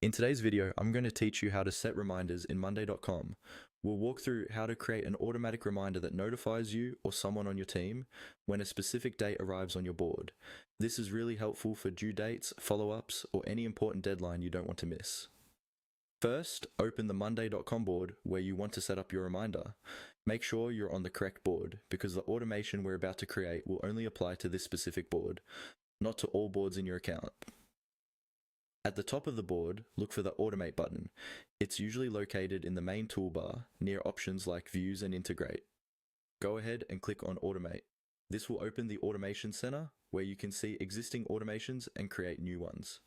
In today's video, I'm going to teach you how to set reminders in Monday.com. We'll walk through how to create an automatic reminder that notifies you or someone on your team when a specific date arrives on your board. This is really helpful for due dates, follow-ups, or any important deadline you don't want to miss. First, open the Monday.com board where you want to set up your reminder. Make sure you're on the correct board because the automation we're about to create will only apply to this specific board, not to all boards in your account. At the top of the board, look for the Automate button. It's usually located in the main toolbar, near options like Views and Integrate. Go ahead and click on Automate. This will open the Automation Center, where you can see existing automations and create new ones.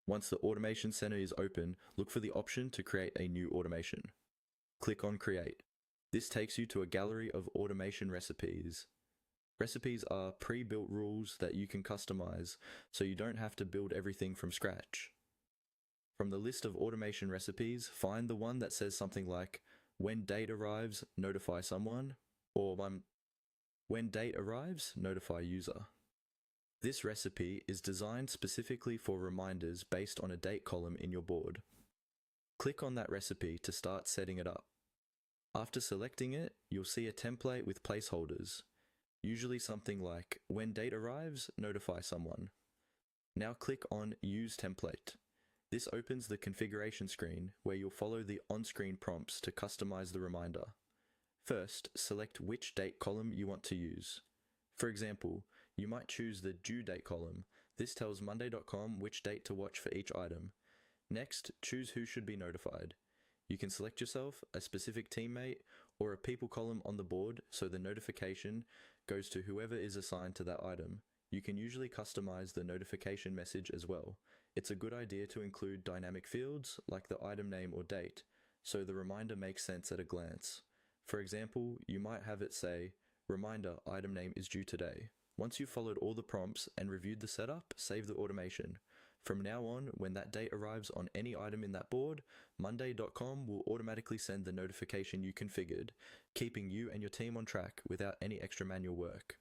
Once the Automation Center is open, look for the option to create a new automation. Click on Create. This takes you to a gallery of automation recipes. Recipes are pre-built rules that you can customize, so you don't have to build everything from scratch. From the list of automation recipes, find the one that says something like, when date arrives, notify someone, or when date arrives, notify user. This recipe is designed specifically for reminders based on a date column in your board. Click on that recipe to start setting it up. After selecting it, you'll see a template with placeholders, usually something like, when date arrives, notify someone. Now click on Use Template. This opens the configuration screen where you'll follow the on-screen prompts to customize the reminder. First, select which date column you want to use. For example, you might choose the due date column. This tells Monday.com which date to watch for each item. Next, choose who should be notified. You can select yourself, a specific teammate, or a people column on the board so the notification goes to whoever is assigned to that item. You can usually customize the notification message as well. It's a good idea to include dynamic fields like the item name or date, so the reminder makes sense at a glance. For example, you might have it say, reminder, item name is due today. Once you've followed all the prompts and reviewed the setup, save the automation. From now on, when that date arrives on any item in that board, Monday.com will automatically send the notification you configured, keeping you and your team on track without any extra manual work.